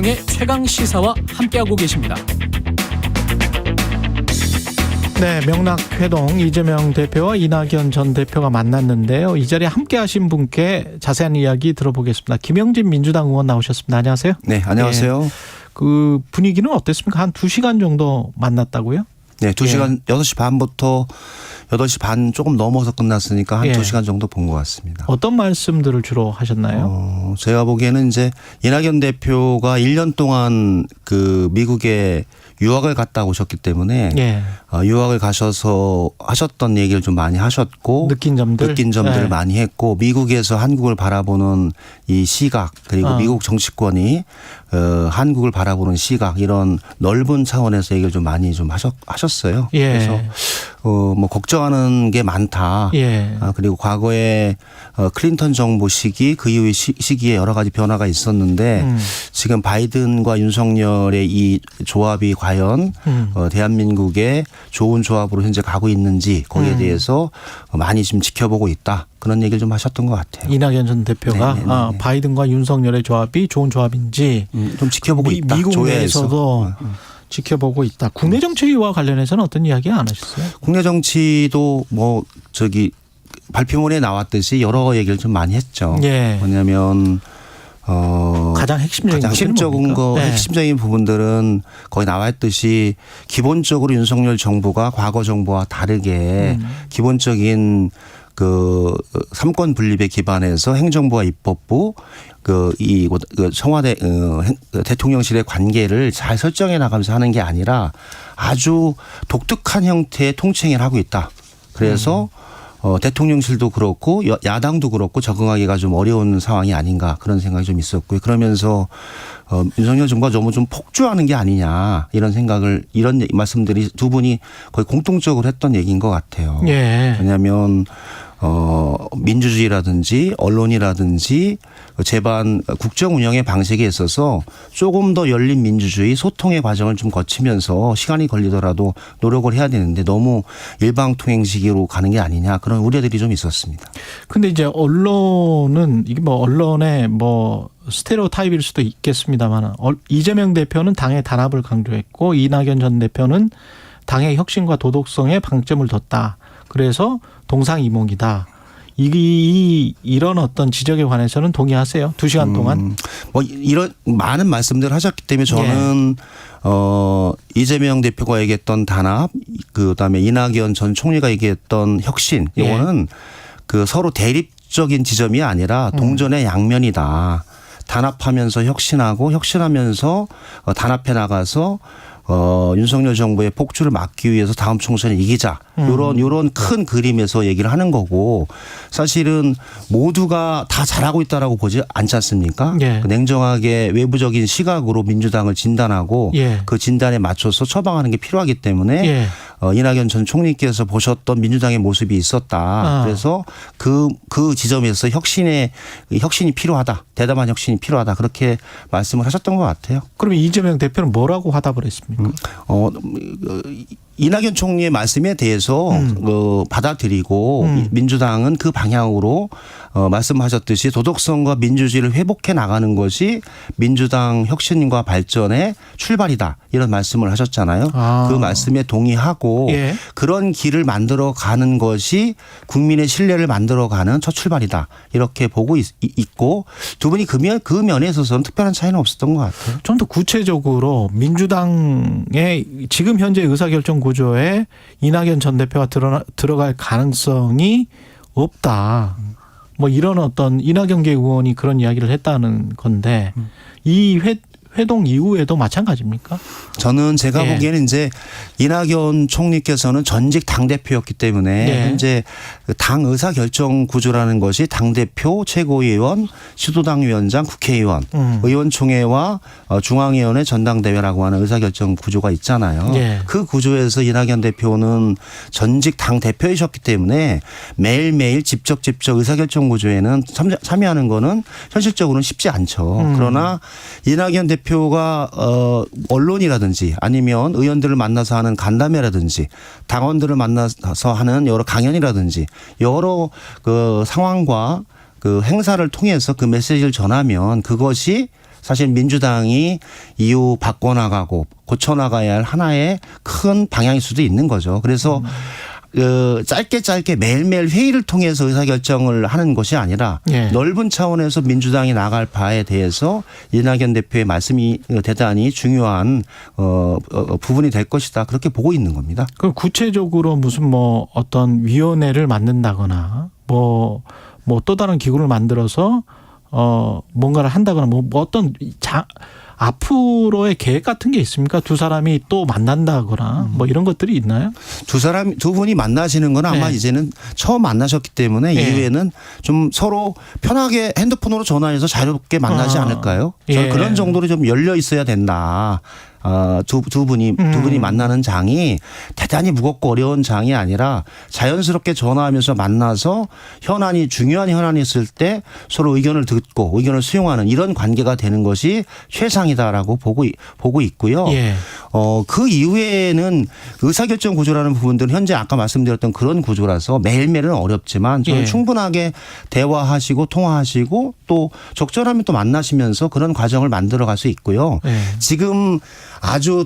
최경영의 최강시사와 함께하고 계십니다. 네, 명락회동 이재명 대표와 이낙연 전 대표가 만났는데요. 이 자리에 함께하신 분께 자세한 이야기 들어보겠습니다. 김영진 민주당 의원 나오셨습니다. 안녕하세요. 네, 안녕하세요. 네, 그 분위기는 어땠습니까? 한 2시간 정도 만났다고요? 네, 2시간 6시 반부터 8시 반 조금 넘어서 끝났으니까 한 2시간 정도 본 것 같습니다. 어떤 말씀들을 주로 하셨나요? 제가 보기에는 이제 이낙연 대표가 1년 동안 그 미국에 유학을 갔다 오셨기 때문에 유학을 가셔서 하셨던 얘기를 좀 많이 하셨고 느낀 점들을 많이 했고 미국에서 한국을 바라보는 이 시각 그리고 미국 정치권이 한국을 바라보는 시각 이런 넓은 차원에서 얘기를 좀 많이 좀 하셨어요. 그래서 뭐 걱정하는 게 많다. 그리고 과거에 클린턴 정부 시기 그 이후의 시기에 여러 가지 변화가 있었는데 지금 바이든과 윤석열의 이 조합이 과연 대한민국의 좋은 조합으로 현재 가고 있는지 거기에 대해서 많이 지금 지켜보고 있다. 그런 얘기를 좀 하셨던 것 같아요. 이낙연 전 대표가 바이든과 윤석열의 조합이 좋은 조합인지 좀 지켜보고 있다. 미국 내에서도 지켜보고 있다. 국내 정치와 관련해서는 어떤 이야기 안 하셨어요? 국내 정치도 뭐 발표문에 나왔듯이 여러 얘기를 좀 많이 했죠. 뭐냐면 가장 핵심적인 핵심적인 부분들은 거의 나와 있듯이 기본적으로 윤석열 정부가 과거 정부와 다르게 기본적인 그 삼권 분립에 기반해서 행정부와 입법부 이 청와대 대통령실의 관계를 잘 설정해 나가면서 하는 게 아니라 아주 독특한 형태의 통칭을 하고 있다. 그래서 대통령실도 그렇고 야당도 그렇고 적응하기가 좀 어려운 상황이 아닌가 그런 생각이 좀 있었고요. 그러면서 윤석열 정부가 너무 좀 폭주하는 게 아니냐 이런 말씀들이 두 분이 거의 공통적으로 했던 얘기인 것 같아요. 왜냐하면 민주주의라든지 언론이라든지 재반 국정 운영의 방식에 있어서 조금 더 열린 민주주의 소통의 과정을 좀 거치면서 시간이 걸리더라도 노력을 해야 되는데 너무 일방통행식으로 가는 게 아니냐 그런 우려들이 좀 있었습니다. 근데 이제 언론은 이게 뭐 언론의 뭐 스테레오타입일 수도 있겠습니다만 이재명 대표는 당의 단합을 강조했고 이낙연 전 대표는 당의 혁신과 도덕성에 방점을 뒀다. 그래서 동상이몽이다. 이런 어떤 지적에 관해서는 동의하세요? 2시간 동안? 뭐 이런 많은 말씀들을 하셨기 때문에 저는 이재명 대표가 얘기했던 단합, 그다음에 이낙연 전 총리가 얘기했던 혁신, 이거는 그 서로 대립적인 지점이 아니라 동전의 양면이다. 단합하면서 혁신하고 혁신하면서 단합해 나가서 윤석열 정부의 폭주를 막기 위해서 다음 총선에 이기자. 요런 큰 그림에서 얘기를 하는 거고 사실은 모두가 다 잘하고 있다라고 보지 않지 않습니까? 냉정하게 외부적인 시각으로 민주당을 진단하고 그 진단에 맞춰서 처방하는 게 필요하기 때문에 이낙연 전 총리께서 보셨던 민주당의 모습이 있었다. 그래서 그 지점에서 혁신이 필요하다. 대담한 혁신이 필요하다. 그렇게 말씀을 하셨던 것 같아요. 그러면 이재명 대표는 뭐라고 화답을 했습니까? 이낙연 총리의 말씀에 대해서 받아들이고 민주당은 그 방향으로 말씀하셨듯이 도덕성과 민주주의를 회복해 나가는 것이 민주당 혁신과 발전의 출발이다. 이런 말씀을 하셨잖아요. 그 말씀에 동의하고 그런 길을 만들어가는 것이 국민의 신뢰를 만들어가는 첫 출발이다. 이렇게 보고 있고 두 분이 그 면에 있어서는 특별한 차이는 없었던 것 같아요. 좀 더 구체적으로 민주당의 지금 현재 의사결정 구조에 이낙연 전 대표가 들어갈 가능성이 없다. 뭐 이런 어떤 이낙연계 의원이 그런 이야기를 했다는 건데 이 회동 이후에도 마찬가지입니까? 저는 제가 보기에는 이제 이낙연 총리께서는 전직 당대표였기 때문에 현재 당 의사결정 구조라는 것이 당대표, 최고위원, 시도당 위원장, 국회의원, 의원총회와 중앙위원회 전당대회라고 하는 의사결정 구조가 있잖아요. 그 구조에서 이낙연 대표는 전직 당대표이셨기 때문에 매일매일 직접 의사결정 구조에는 참여하는 거는 현실적으로는 쉽지 않죠. 그러나 이낙연 대표가 언론이라든지 아니면 의원들을 만나서 하는 간담회라든지 당원들을 만나서 하는 여러 강연이라든지 여러 그 상황과 그 행사를 통해서 그 메시지를 전하면 그것이 사실 민주당이 이후 바꿔나가고 고쳐나가야 할 하나의 큰 방향일 수도 있는 거죠. 그래서 짧게 매일매일 회의를 통해서 의사결정을 하는 것이 아니라 예. 넓은 차원에서 민주당이 나갈 바에 대해서 이낙연 대표의 말씀이 대단히 중요한 부분이 될 것이다. 그렇게 보고 있는 겁니다. 그럼 구체적으로 무슨 뭐 어떤 위원회를 만든다거나 뭐 또 다른 기구를 만들어서 뭔가를 한다거나 뭐 어떤 앞으로의 계획 같은 게 있습니까? 두 사람이 또 만난다거나 뭐 이런 것들이 있나요? 두 분이 만나시는 건 아마 네. 이제는 처음 만나셨기 때문에 네. 이후에는 좀 서로 편하게 핸드폰으로 전화해서 자유롭게 만나지 않을까요? 저는 예. 그런 정도로 좀 열려 있어야 된다. 두 분이 만나는 장이 대단히 무겁고 어려운 장이 아니라 자연스럽게 전화하면서 만나서 중요한 현안이 있을 때 서로 의견을 듣고 의견을 수용하는 이런 관계가 되는 것이 최상이다라고 보고 있고요. 예. 그 이후에는 의사결정 구조라는 부분들은 현재 아까 말씀드렸던 그런 구조라서 매일매일은 어렵지만 저는 예. 충분하게 대화하시고 통화하시고 또 적절하면 또 만나시면서 그런 과정을 만들어갈 수 있고요. 예. 지금 아주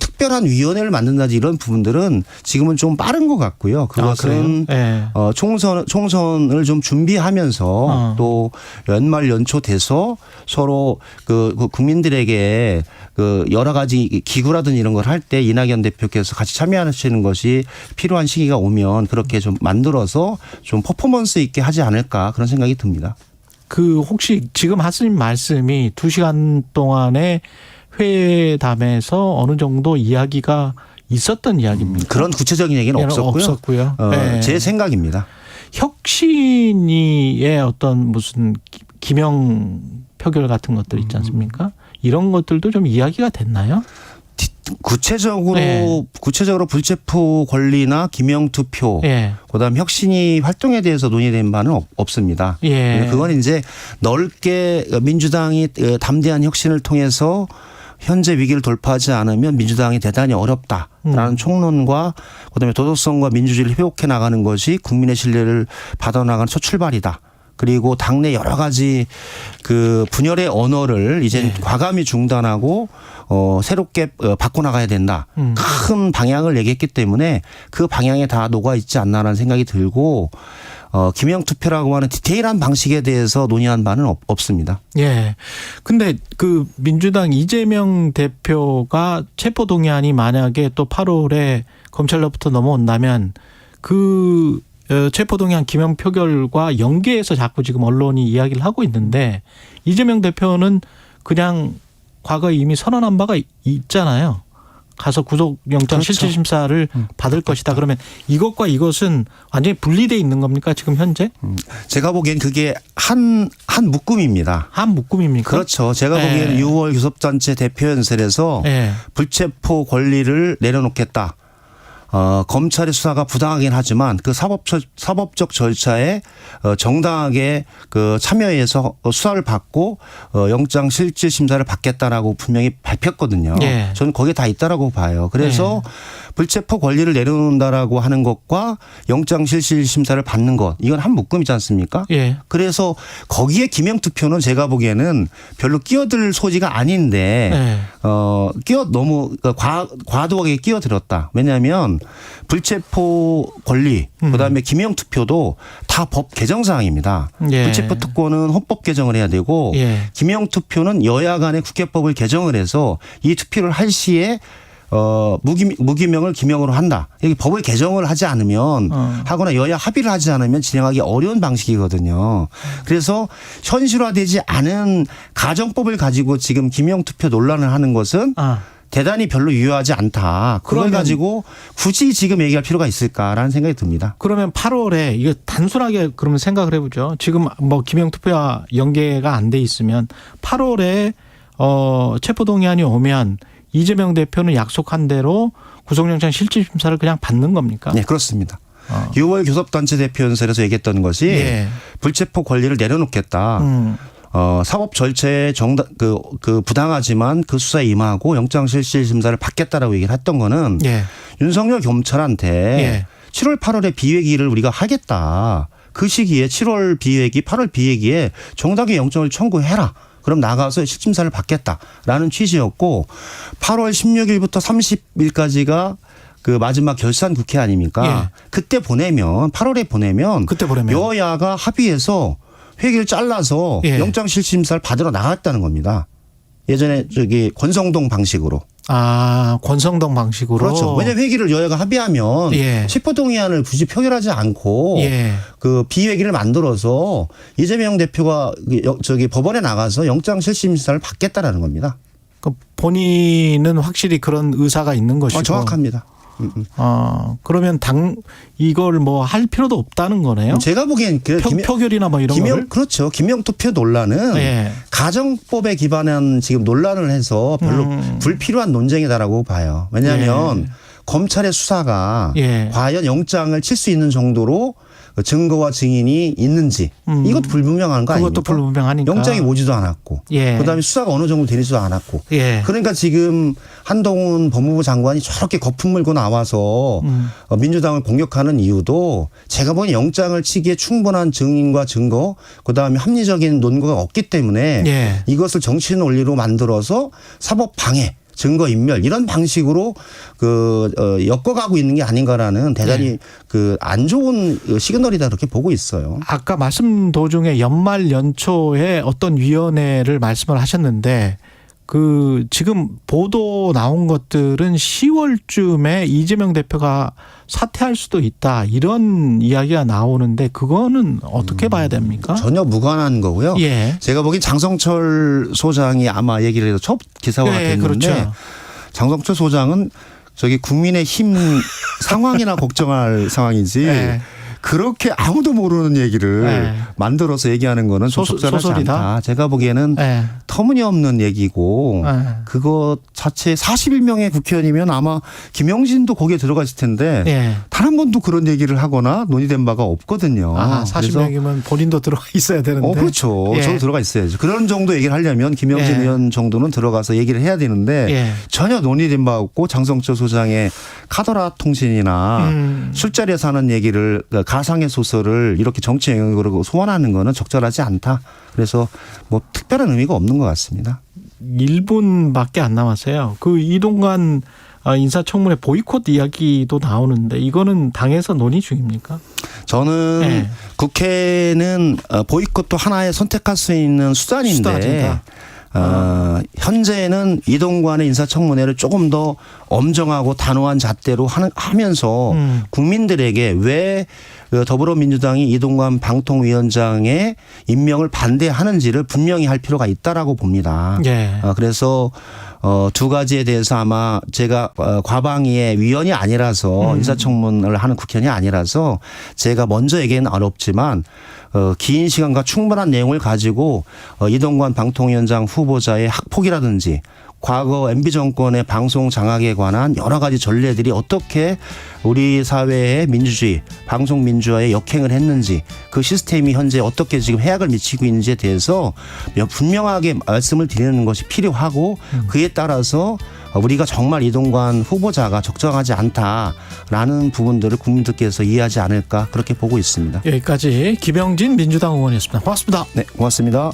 특별한 위원회를 만든다든지 이런 부분들은 지금은 좀 빠른 것 같고요. 그것은 예. 총선을 좀 준비하면서 또 연말 연초 돼서 서로 그 국민들에게 그 여러 가지 기구라든지 이런 걸 할 때 이낙연 대표께서 같이 참여하시는 것이 필요한 시기가 오면 그렇게 좀 만들어서 좀 퍼포먼스 있게 하지 않을까 그런 생각이 듭니다. 그 혹시 지금 하신 말씀이 2시간 동안의 회담에서 어느 정도 이야기가 있었던 이야기입니까? 그런 구체적인 얘기는 없었고요. 네. 제 생각입니다. 혁신위의 어떤 무슨 기명 표결 같은 것들 있지 않습니까? 이런 것들도 좀 이야기가 됐나요? 구체적으로 불체포 권리나 기명 투표, 예. 그다음 혁신위 활동에 대해서 논의된 바는 없습니다. 예. 그건 이제 넓게 민주당이 담대한 혁신을 통해서 현재 위기를 돌파하지 않으면 민주당이 대단히 어렵다라는 총론과 그다음에 도덕성과 민주주의를 회복해 나가는 것이 국민의 신뢰를 받아나가는 첫 출발이다. 그리고 당내 여러 가지 그 분열의 언어를 이제 과감히 중단하고 새롭게 바꿔나가야 된다. 큰 방향을 얘기했기 때문에 그 방향에 다 녹아 있지 않나라는 생각이 들고 기명 투표라고 하는 디테일한 방식에 대해서 논의한 바는 없습니다. 예. 근데 그 민주당 이재명 대표가 체포동의안이 만약에 또 8월에 검찰로부터 넘어온다면 그 체포동의안 기명 표결과 연계해서 자꾸 지금 언론이 이야기를 하고 있는데 이재명 대표는 그냥 과거에 이미 선언한 바가 있잖아요. 가서 구속영장 그렇죠. 실질심사를 받을 것이다. 그러면 이것과 이것은 완전히 분리돼 있는 겁니까 지금 현재? 제가 보기엔 그게 한 묶음입니다. 한 묶음입니까? 그렇죠. 제가 보기에는 6월 교섭단체 대표연설에서 불체포 권리를 내려놓겠다. 검찰의 수사가 부당하긴 하지만 그 사법적 절차에 정당하게 그 참여해서 수사를 받고 영장 실질 심사를 받겠다라고 분명히 밝혔거든요. 예. 저는 거기에 다 있다라고 봐요. 그래서 불체포 권리를 내려놓는다라고 하는 것과 영장 실질 심사를 받는 것 이건 한 묶음이지 않습니까? 예. 그래서 거기에 기명 투표는 제가 보기에는 별로 끼어들 소지가 아닌데 너무 과도하게 끼어들었다. 왜냐하면 불체포 권리 그다음에 기명 투표도 다 법 개정 사항입니다. 예. 불체포 특권은 헌법 개정을 해야 되고 기명 투표는 여야 간의 국회법을 개정을 해서 이 투표를 할 시에 무기명을 기명으로 한다. 여기 법을 개정을 하지 않으면 하거나 여야 합의를 하지 않으면 진행하기 어려운 방식이거든요. 그래서 현실화되지 않은 가정법을 가지고 지금 기명투표 논란을 하는 것은 대단히 별로 유효하지 않다. 그걸 가지고 굳이 지금 얘기할 필요가 있을까라는 생각이 듭니다. 그러면 8월에 이거 단순하게 그러면 생각을 해보죠. 지금 뭐 기명투표와 연계가 안 돼 있으면 8월에 체포동의안이 오면 이재명 대표는 약속한 대로 구속영장 실질심사를 그냥 받는 겁니까? 네, 그렇습니다. 6월 교섭단체 대표연설에서 얘기했던 것이 불체포 권리를 내려놓겠다. 사법 절차에 그 부당하지만 그 수사에 임하고 영장 실질 심사를 받겠다라고 얘기를 했던 거는 윤석열 검찰한테 7월 8월에 비회기를 우리가 하겠다. 그 시기에 7월 비회기 8월 비회기에 정당의 영장을 청구해라. 그럼 나가서 실질심사를 받겠다라는 취지였고 8월 16일부터 30일까지가 그 마지막 결산 국회 아닙니까? 예. 그때 보내면 8월에 보내면 그때 보내면. 여야가 합의해서 회기를 잘라서 예. 영장실질심사를 받으러 나갔다는 겁니다. 예전에 저기 권성동 방식으로. 권성동 방식으로. 그렇죠. 왜냐하면 회기를 여야가 합의하면 예. 체포동의안을 굳이 표결하지 않고 예. 그 비회기를 만들어서 이재명 대표가 저기 법원에 나가서 영장실질심사를 받겠다라는 겁니다. 그 본인은 확실히 그런 의사가 있는 것이고. 정확합니다. 그러면 이걸 뭐 할 필요도 없다는 거네요. 제가 보기엔 표결이나 뭐 이런 거를. 그렇죠. 김영 투표 논란은 예. 가정법에 기반한 지금 논란을 해서 별로 불필요한 논쟁이다라고 봐요. 왜냐하면 예. 검찰의 수사가 예. 과연 영장을 칠 수 있는 정도로 증거와 증인이 있는지 이것도 불분명한 거 아닙니까? 그것도 불분명하니까. 영장이 오지도 않았고 예. 그다음에 수사가 어느 정도 되지도 않았고 예. 그러니까 지금 한동훈 법무부 장관이 저렇게 거품 물고 나와서 민주당을 공격하는 이유도 제가 보기엔 영장을 치기에 충분한 증인과 증거 그다음에 합리적인 논거가 없기 때문에 예. 이것을 정치 논리로 만들어서 사법 방해 증거인멸 이런 방식으로 엮어가고 있는 게 아닌가라는 대단히 안 좋은 시그널이다 그렇게 보고 있어요. 아까 말씀 도중에 연말 연초에 어떤 위원회를 말씀을 하셨는데 그 지금 보도 나온 것들은 10월쯤에 이재명 대표가 사퇴할 수도 있다 이런 이야기가 나오는데 그거는 어떻게 봐야 됩니까? 전혀 무관한 거고요. 예. 제가 보기엔 장성철 소장이 아마 얘기를 해서 첫 기사화가 됐는데 그렇죠. 장성철 소장은 저기 국민의힘 상황이나 걱정할 상황이지 예. 그렇게 아무도 모르는 얘기를 예. 만들어서 얘기하는 거는 좀 적절하지 소설이다? 않다. 제가 보기에는 예. 터무니없는 얘기고 그거 자체 41명의 국회의원이면 아마 김영진도 거기에 들어가 있을 텐데 예. 단 한 번도 그런 얘기를 하거나 논의된 바가 없거든요. 40명이면 본인도 들어가 있어야 되는데. 그렇죠. 예. 저도 들어가 있어야죠. 그런 정도 얘기를 하려면 김영진 예. 의원 정도는 들어가서 얘기를 해야 되는데 예. 전혀 논의된 바 없고 장성철 소장의 카더라 통신이나 술자리에서 하는 얘기를 가상의 소설을 이렇게 정치 영역으로 소환하는 거는 적절하지 않다. 그래서 뭐 특별한 의미가 없는 것 같습니다. 1분밖에 안 남았어요. 그 이동관 인사청문회 보이콧 이야기도 나오는데 이거는 당에서 논의 중입니까? 저는 네. 국회는 보이콧도 하나의 선택할 수 있는 수단인데 현재는 이동관의 인사청문회를 조금 더 엄정하고 단호한 잣대로 하면서 국민들에게 왜 더불어민주당이 이동관 방통위원장의 임명을 반대하는지를 분명히 할 필요가 있다라고 봅니다. 예. 그래서 두 가지에 대해서 아마 제가 과방위의 위원이 아니라서 인사청문을 하는 국회의원이 아니라서 제가 먼저 얘기는 어렵지만 긴 시간과 충분한 내용을 가지고 이동관 방통위원장 후보자의 학폭이라든지 과거 MB 정권의 방송 장악에 관한 여러 가지 전례들이 어떻게 우리 사회의 민주주의, 방송 민주화에 역행을 했는지 그 시스템이 현재 어떻게 지금 해악을 미치고 있는지에 대해서 분명하게 말씀을 드리는 것이 필요하고 그에 따라서 우리가 정말 이동관 후보자가 적정하지 않다라는 부분들을 국민들께서 이해하지 않을까 그렇게 보고 있습니다. 여기까지 김영진 민주당 의원이었습니다. 고맙습니다. 네, 고맙습니다.